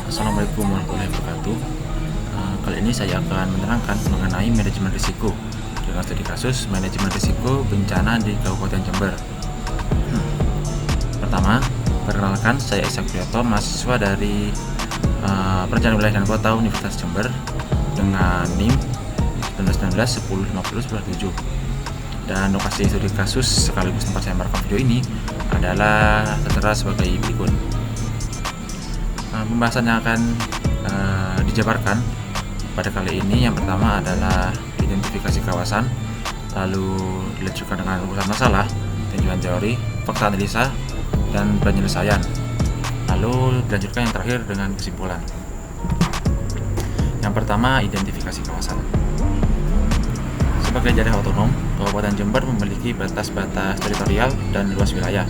Assalamualaikum warahmatullahi wabarakatuh. Kali ini saya akan menerangkan mengenai manajemen risiko dengan studi kasus manajemen risiko bencana di Kabupaten Jember. Pertama, perkenalkan, saya Ishak Priyoto, mahasiswa dari Perencanaan Wilayah dan Kota Universitas Jember dengan NIM 1919 1050 dan lokasi studi kasus sekaligus tempat saya merekam video ini adalah tertera sebagai berikut. Pembahasan yang akan dijabarkan pada kali ini yang pertama adalah identifikasi kawasan, lalu dilanjutkan dengan rumusan masalah, tinjauan teori, fakta analisa, dan penyelesaian, lalu dilanjutkan yang terakhir dengan kesimpulan. Yang pertama, identifikasi kawasan. Sebagai daerah otonom, Kabupaten Jember memiliki batas-batas teritorial dan luas wilayah.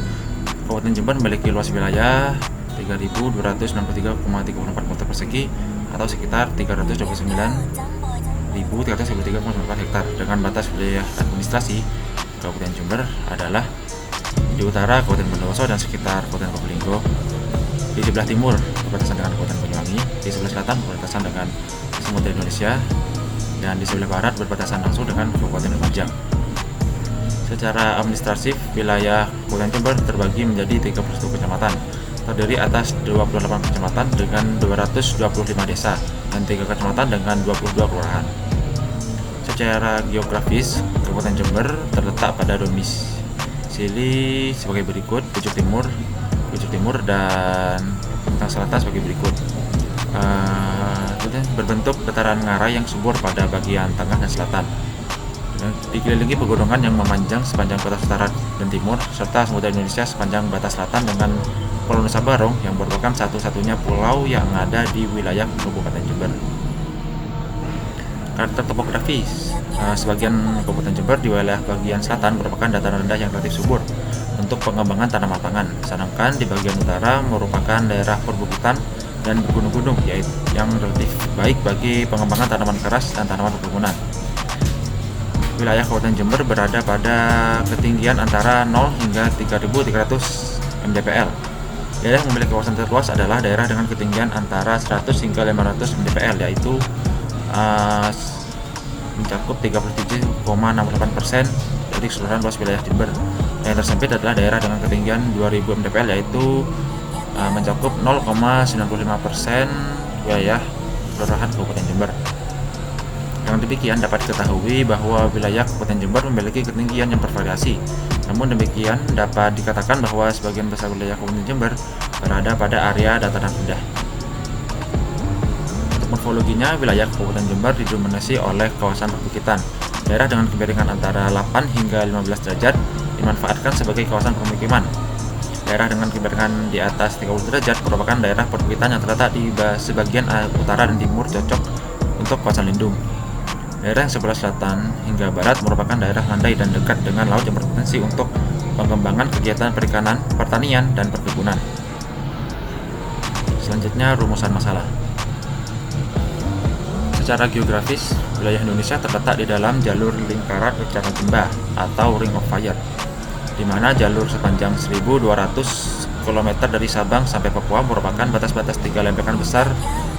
Kabupaten Jember memiliki luas wilayah 3.263,34 km persegi atau sekitar 329.333,94 hektar. Dengan batas wilayah administrasi Kabupaten Jember adalah di utara Kabupaten Bondowoso dan sekitar Kabupaten Probolinggo, di sebelah timur berbatasan dengan Kabupaten Banyuwangi, di sebelah selatan berbatasan dengan Samudra Indonesia, dan di sebelah barat berbatasan langsung dengan Kabupaten Lumajang. Secara administratif, wilayah Kabupaten Jember terbagi menjadi 31 kecamatan, terdiri atas 28 kecamatan dengan 225 desa dan 3 kecamatan dengan 22 kelurahan. Secara geografis, Kabupaten Jember terletak pada domisili sebagai berikut: Pucuk Timur, dan Utang Selatan sebagai berikut. Berbentuk dataran ngarai yang subur pada bagian tengah dan selatan, dikelilingi pegunungan yang memanjang sepanjang batas utara dan timur, serta Samudra Indonesia sepanjang batas selatan dengan Pulau Nusa Barong yang merupakan satu-satunya pulau yang ada di wilayah Kabupaten Jember. Karakter topografis, sebagian Kabupaten Jember di wilayah bagian selatan merupakan dataran rendah yang relatif subur untuk pengembangan tanaman pangan, sedangkan di bagian utara merupakan daerah perbukitan dan bergunung-gunung yang relatif baik bagi pengembangan tanaman keras dan tanaman perkebunan. Wilayah Kabupaten Jember berada pada ketinggian antara 0 hingga 3.300 mdpl. Daerah yang memiliki kawasan terluas adalah daerah dengan ketinggian antara 100 hingga 500 mdpl, yaitu mencakup 37,68% dari keseluruhan luas wilayah Jember. Yang tersempit adalah daerah dengan ketinggian 2000 mdpl, yaitu mencakup 0,95% wilayah kelurahan Kabupaten Jember. Dengan demikian dapat diketahui bahwa wilayah Kabupaten Jember memiliki ketinggian yang bervariasi. Namun demikian dapat dikatakan bahwa sebagian besar wilayah Kabupaten Jember berada pada area dataran rendah. Untuk morfologinya, wilayah Kabupaten Jember didominasi oleh kawasan perbukitan. Daerah dengan kemiringan antara 8 hingga 15 derajat dimanfaatkan sebagai kawasan permukiman. Daerah dengan kemiringan di atas 30 derajat merupakan daerah perbukitan yang terletak di sebagian utara dan timur cocok untuk kawasan lindung. Daerah yang sebelah selatan hingga barat merupakan daerah landai dan dekat dengan laut yang berpotensi untuk pengembangan kegiatan perikanan, pertanian, dan perkebunan. Selanjutnya, rumusan masalah. Secara geografis, wilayah Indonesia terletak di dalam jalur lingkaran bencana gempa atau Ring of Fire, di mana jalur sepanjang 1.200 km dari Sabang sampai Papua merupakan batas-batas 3 lempengan besar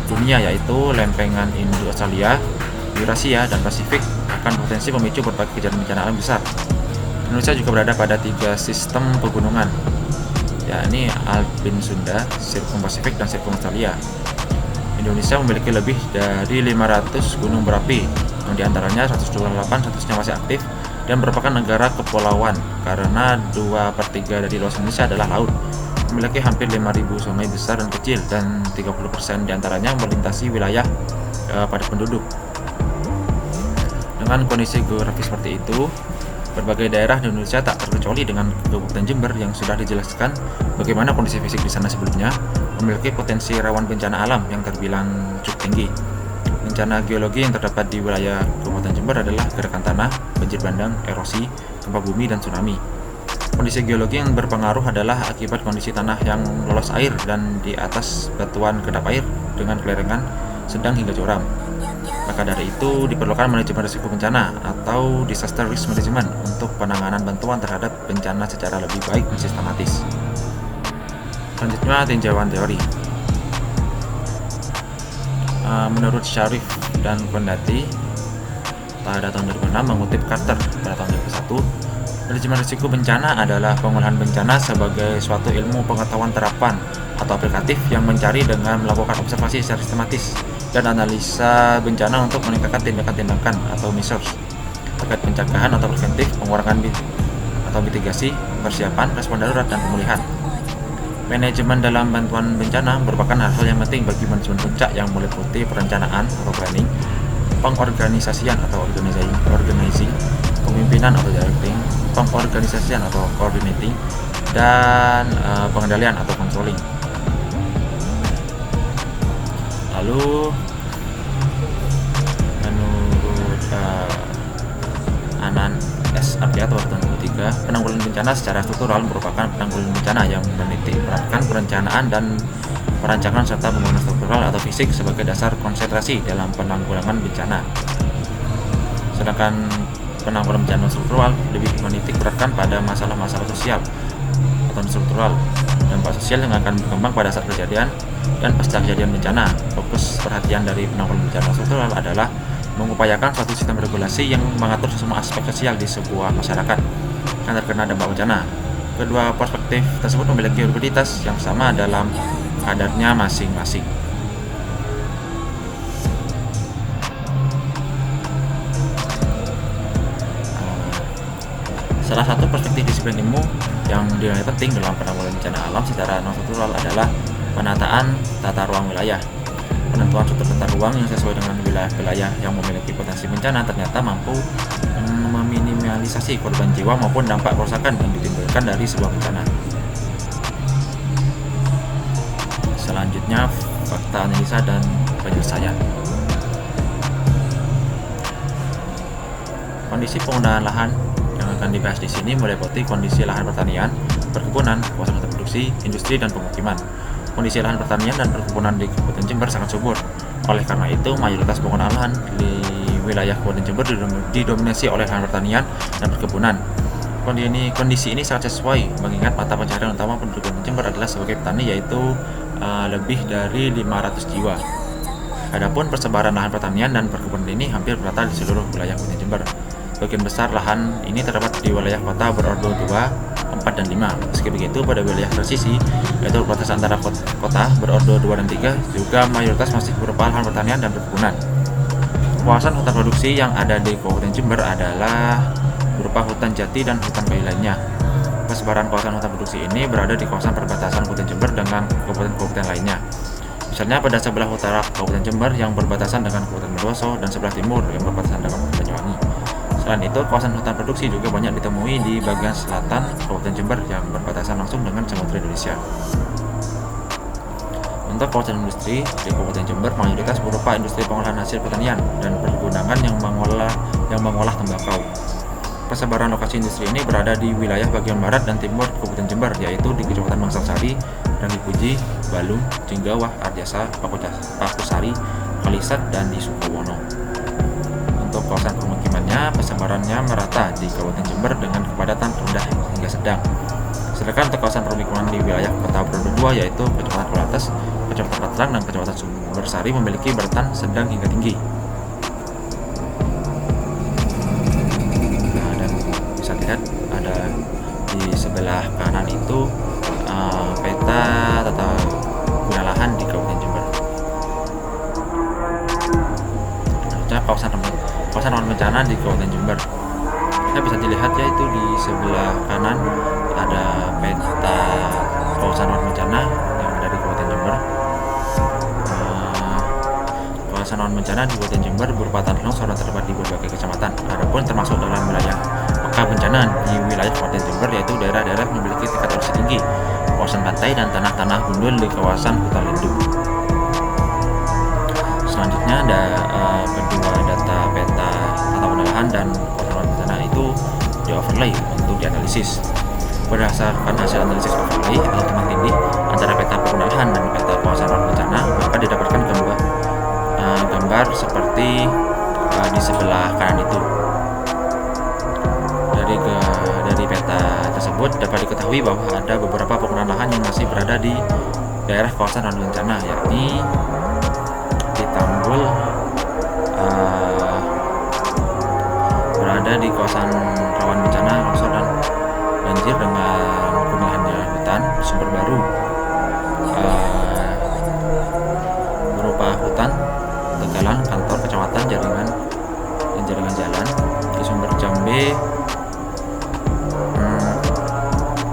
dunia, yaitu lempengan Indo-Australia, Eurasia, dan Pasifik, akan potensi memicu berbagai kejadian bencana alam besar. Indonesia juga berada pada 3 sistem pegunungan, yakni Alpin Sunda, Sirkum Pasifik, dan Sirkum Australia. Indonesia memiliki lebih dari 500 gunung berapi, yang diantaranya 128 statusnya masih aktif dan merupakan negara kepulauan karena 2/3 dari luas Indonesia adalah laut. Memiliki hampir 5.000 sungai besar dan kecil, dan 30% diantaranya melintasi wilayah padat penduduk. Dengan kondisi geografis seperti itu, berbagai daerah di Indonesia tak terkecuali dengan Kabupaten Jember yang sudah dijelaskan bagaimana kondisi fisik di sana sebelumnya, memiliki potensi rawan bencana alam yang terbilang cukup tinggi. Bencana geologi yang terdapat di wilayah Kabupaten Jember adalah gerakan tanah, banjir bandang, erosi, gempa bumi, dan tsunami. Kondisi geologi yang berpengaruh adalah akibat kondisi tanah yang lolos air dan di atas batuan kedap air dengan kelerengan sedang hingga curam. Maka dari itu diperlukan manajemen risiko bencana atau disaster risk management untuk penanganan bantuan terhadap bencana secara lebih baik dan sistematis. Selanjutnya, tinjauan teori. Menurut Syarif dan Kondati pada tahun 2006 mengutip Carter pada tahun 2001, manajemen risiko bencana adalah pengolahan bencana sebagai suatu ilmu pengetahuan terapan atau aplikatif yang mencari dengan melakukan observasi secara sistematis dan analisa bencana untuk meningkatkan tindakan-tindakan atau measures terkait pencegahan atau preventif, pengurangan atau mitigasi, persiapan, respon darurat, dan pemulihan. Manajemen dalam bantuan bencana merupakan hal-hal yang penting bagi manajemen puncak yang meliputi perencanaan atau planning, pengorganisasian atau organizing, pemimpinan atau directing, pengorganisasian atau coordinating, dan pengendalian atau controlling. Lalu menurut Anan SRD atau tahun 2003, penanggulangan bencana secara struktural merupakan penanggulangan bencana yang menitik beratkan perencanaan dan perancangan serta pembangunan struktural atau fisik sebagai dasar konsentrasi dalam penanggulangan bencana. Sedangkan penanggulangan bencana struktural lebih menitik beratkan pada masalah-masalah sosial atau struktural, dampak sosial yang akan berkembang pada saat kejadian dan pasca kejadian bencana. Fokus perhatian dari penanggulangan bencana struktural adalah mengupayakan suatu sistem regulasi yang mengatur semua aspek sosial di sebuah masyarakat yang terkena dampak bencana. Kedua perspektif tersebut memiliki prioritas yang sama dalam kadarnya masing-masing. Salah satu perspektif disiplin ilmu yang dinilai penting dalam penanggulangan bencana alam secara non-struktural adalah penataan tata ruang wilayah. Penentuan struktur tata ruang yang sesuai dengan wilayah-wilayah yang memiliki potensi bencana ternyata mampu meminimalisasi korban jiwa maupun dampak kerusakan yang ditimbulkan dari sebuah bencana. Selanjutnya, fakta analisa dan penyelesaian. Kondisi penggunaan lahan yang akan dibahas di sini meliputi kondisi lahan pertanian, perkebunan, kawasan produksi, industri, dan pemukiman. Kondisi lahan pertanian dan perkebunan di Kabupaten Jember sangat subur. Oleh karena itu, mayoritas penggunaan lahan di wilayah Kabupaten Jember didominasi oleh lahan pertanian dan perkebunan. Kondisi ini sangat sesuai mengingat mata pencaharian utama penduduk Kabupaten Jember adalah sebagai petani, yaitu lebih dari 500 jiwa. Adapun persebaran lahan pertanian dan perkebunan ini hampir merata di seluruh wilayah Kabupaten Jember. Sebagian besar lahan ini terdapat di wilayah kota berordo 2, 4, dan 5. Meski begitu, pada wilayah tersisi, yaitu batas antara kota berordo 2 dan 3, juga mayoritas masih berupa lahan pertanian dan perkebunan. Kawasan hutan produksi yang ada di Kabupaten Jember adalah berupa hutan jati dan hutan kayu lainnya. Persebaran kawasan hutan produksi ini berada di kawasan perbatasan Kabupaten Jember dengan kabupaten-kabupaten lainnya. Misalnya pada sebelah utara Kabupaten Jember yang berbatasan dengan Kabupaten Bondowoso dan sebelah timur yang berbatasan dengan Banyuwangi. Selain itu, kawasan hutan produksi juga banyak ditemui di bagian selatan Kabupaten Jember yang berbatasan langsung dengan Samudra Indonesia. Untuk kawasan industri di Kabupaten Jember mayoritas berupa industri pengolahan hasil pertanian dan perkebunan yang mengolah tembakau. Persebaran lokasi industri ini berada di wilayah bagian barat dan timur Kabupaten Jember, yaitu di Kecamatan Bangsal-Sari, Rangipuji, Balung, Jenggawah, Arjasa, Pakusari, Kalisat, dan di Sukowono. Untuk kawasan permukimannya, persebarannya merata di Kabupaten Jember dengan kepadatan rendah hingga sedang. Sedangkan untuk kawasan permukiman di wilayah Kota Berdo 2, yaitu Kecamatan Kulates, Kecamatan Patrang, dan Kecamatan Sumbersari memiliki beratan sedang hingga tinggi. Nah, dan bisa lihat ada di sebelah kanan itu peta tata guna lahan di Kabupaten Jember. Selanjutnya kawasan rawan bencana di Kabupaten Jember. Kita bisa dilihat yaitu di sebelah kanan ada peta kawasan rawan bencana yang ada di Kabupaten Jember. Kawasan rawan bencana di Kabupaten Jember berupa tanah longsor dan terdapat di berbagai kecamatan. Adapun termasuk dalam wilayah peka bencana di wilayah Kabupaten Jember yaitu daerah-daerah memiliki tingkat erupsi tinggi, kawasan pantai, dan tanah-tanah gundul di kawasan hutan lindung. Selanjutnya ada kedua data peta tata guna lahan dan kawasan rawan bencana itu di overlay untuk dianalisis. Berdasarkan hasil analisis overlay atau tumpang tindih antara peta pengguna lahan dan peta kawasan rawan bencana, maka didapatkan gambar seperti di sebelah kanan itu. Dari peta tersebut dapat diketahui bahwa ada beberapa penggunaan lahan yang masih berada di daerah kawasan rawan bencana, yakni di Istanbul berada di kawasan rawan bencana longsor dan banjir dengan pemulihannya hutan sumber baru berupa hutan, tegalan, kantor kecamatan, jaringan jalan. Di Sumber Jambe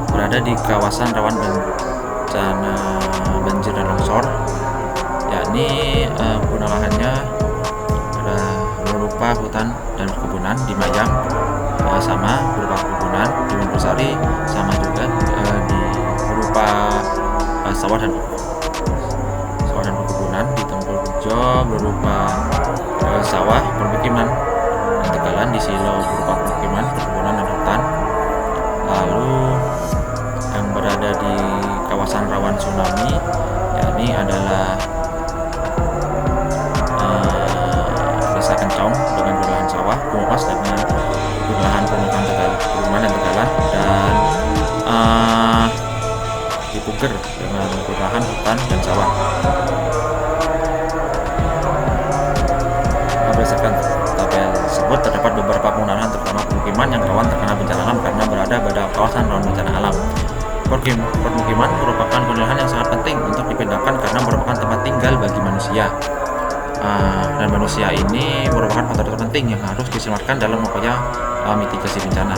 berada di kawasan rawan bencana banjir dan longsor, yakni guna lahannya berupa hutan dan perkebunan. Di Mayang sama berupa perkebunan, di Wonosari sama juga berupa sawah dan perkebunan. Di Tempurjo berupa sawah, permukiman dan tegalan. Di Silo berupa permukiman, perkebunan dan hutan. Lalu yang berada di kawasan rawan tsunami yakni adalah Desa Kencong dengan lahan sawah, Kumas dengan lahan permukiman dan tegalan, dan di Puger dengan lahan hutan dan sawah. Berdasarkan tabel tersebut terdapat beberapa penggunaan terutama permukiman yang rawan terkena bencana alam karena berada pada kawasan rawan bencana alam. Permukiman merupakan lahan yang sangat penting untuk dipindahkan karena merupakan tempat tinggal bagi manusia. Dan manusia ini merupakan faktor terpenting yang harus diselamatkan dalam upaya mitigasi bencana.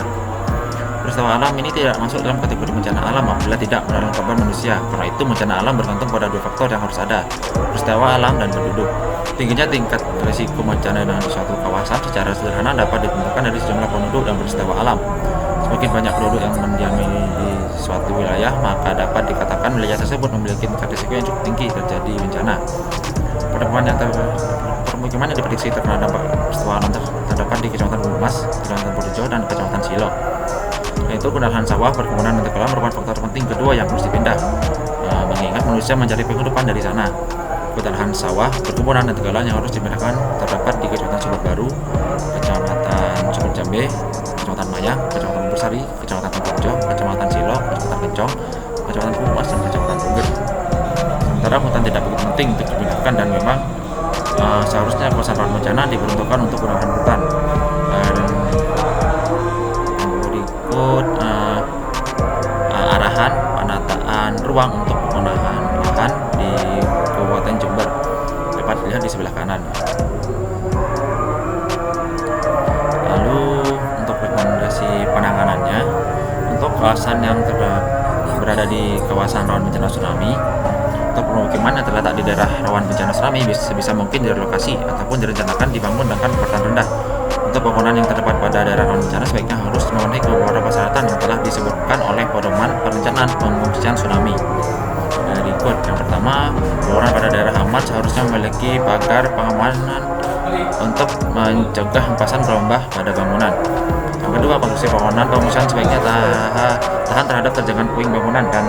Peristiwa alam ini tidak masuk dalam kategori bencana alam apabila tidak menelan korban manusia. Karena itu bencana alam bergantung pada dua faktor yang harus ada, peristiwa alam dan penduduk. Tingginya tingkat risiko bencana dengan suatu kawasan secara sederhana dapat ditentukan dari sejumlah penduduk dan peristiwa alam. Semakin banyak penduduk yang mendiami di suatu wilayah, maka dapat dikatakan wilayah tersebut memiliki tingkat risiko yang cukup tinggi terjadi bencana. Permukiman yang diprediksi terkena dampak peristiwa alam terdapat di Kecamatan Kumas, Kecamatan Purjo, dan Kecamatan Silo. Yaitu lahan sawah, perkebunan, dan tegalan merupakan faktor penting kedua yang harus dipindah, mengingat manusia mencari penghidupan dari sana. Lahan sawah, perkebunan, dan tegalan yang harus dipindahkan terdapat di Kecamatan Sumber Baru, Kecamatan Sumber Jambe, Kecamatan Mayang, Kecamatan Bersari, Kecamatan Tempurjo, Kecamatan Silo, Kecamatan Kencong, Kecamatan Kumas, dan Kecamatan Puger. Sementara hutan tidak begitu penting untuk dipindahkan dan memang seharusnya kawasan rawan bencana diperuntukkan untuk gunakan hutan. Berikut arahan penataan ruang untuk penggunaan lahan di Kabupaten Jember dapat dilihat di sebelah kanan. Lalu untuk rekomendasi penanganannya, untuk kawasan yang berada di kawasan rawan bencana tsunami, untuk permukiman yang terletak di daerah rawan bencana tsunami sebisa mungkin direlokasi ataupun direncanakan dibangun dengan kekuatan rendah. Untuk bangunan yang terdapat pada daerah rawan bencana sebaiknya harus memenuhi beberapa persyaratan yang telah disebutkan oleh Pedoman Perencanaan Pengungsian Tsunami. Berikut, yang pertama, bangunan pada daerah aman seharusnya memiliki pagar pengamanan untuk mencegah hempasan gelombang pada bangunan. Yang kedua, konstruksi bangunan pengungsian sebaiknya tahan terhadap terjangan puing bangunan dan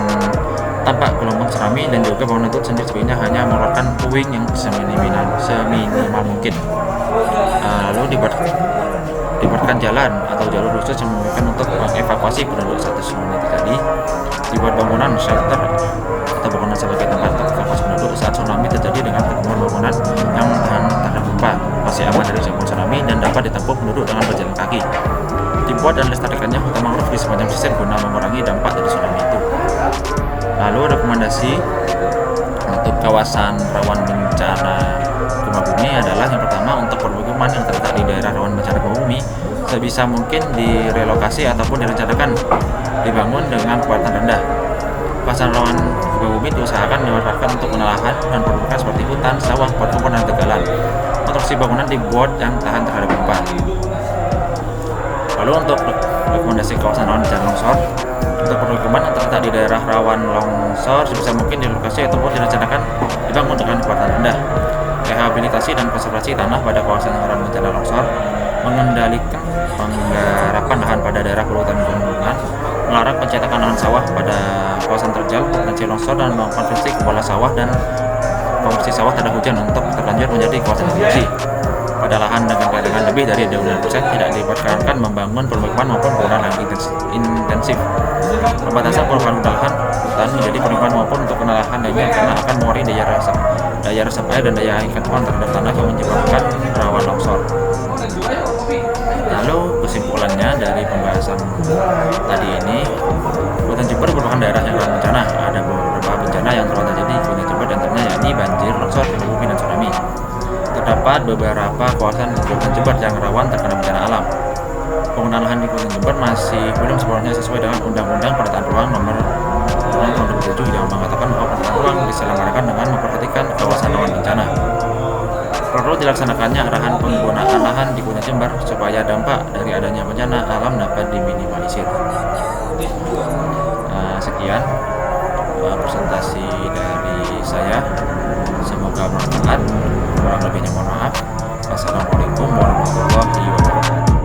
tanpa gelombang tsunami, dan juga bangunan itu sendiri sebaiknya hanya mengeluarkan puing yang seminimal mungkin. Lalu dibuatkan jalan atau jalur khusus yang memungkinkan untuk mengevakuasi penduduk satu tsunami tadi. Dibuat bangunan shelter atau bangunan sebagai tempat untuk evakuasi penduduk saat tsunami terjadi dengan bangunan yang tahan terhadap gempa, masih aman dari jangkauan tsunami, dan dapat ditempuh penduduk dengan berjalan kaki. Dibuat dan lestarikannya hutan mangrove di sepanjang pesisir guna mengurangi dampak dari tsunami itu. Lalu rekomendasi untuk kawasan rawan bencana gempa bumi adalah yang pertama, untuk permukiman yang terletak di daerah rawan bencana gempa bumi sebisa mungkin direlokasi ataupun direncanakan dibangun dengan kekuatan rendah. Kawasan rawan gempa bumi diusahakan dimanfaatkan untuk penelahan dan permukaan seperti hutan, sawah, perkebunan, dan tegalan. Konstruksi bangunan dibuat yang tahan terhadap gempa. Lalu untuk rekomendasi kawasan rawan bencana longsor, untuk permukiman yang terletak di daerah rawan longsor sebisa mungkin direlokasi ataupun direncanakan dibangun dengan kekuatan rendah. Rehabilitasi dan konservasi tanah pada kawasan rawan bencana longsor, mengendalikan penggarapan lahan pada daerah perhutan gunungan, melarang pencetakan lahan sawah pada kawasan terjal potensi longsor, dan mengkonversi kepala sawah dan konversi sawah tanda hujan untuk terlanjur menjadi kawasan produksi. Pada lahan dengan cadangan lebih dari 20% tidak diperkenankan membangun permukiman maupun bangunan lahan intensif. Pembatasan penggunaan lahan hutan menjadi permukiman maupun untuk lahan lainnya karena akan mengurangi daya daya resap air dan daya ikat awan terhadap tanah yang menyebabkan rawan longsor. Lalu kesimpulannya dari pembahasan tadi ini, Kabupaten Jember merupakan daerah yang rawan bencana. Ada beberapa bencana yang telah terjadi di Kabupaten Jember, dan antaranya yakni banjir, longsor, gempa bumi, dan tsunami. Terdapat beberapa kawasan di Kabupaten Jember yang rawan terkena bencana alam. Penggunaan lahan di Kabupaten Jember masih belum sepenuhnya sesuai dengan Undang-Undang Penataan Ruang Nomor 6 Tahun 2007 yang mengatakan bahwa penataan ruang diselenggarakan dengan memperhatikan kawasan rawan bencana. Perlu dilaksanakannya arahan penggunaan lahan di Kabupaten Jember supaya dampak dari adanya bencana alam dapat diminimalisir. Sekian presentasi dari saya. Semoga bermanfaat. Kurang lebihnya mohon maaf. Wassalamualaikum warahmatullahi wabarakatuh.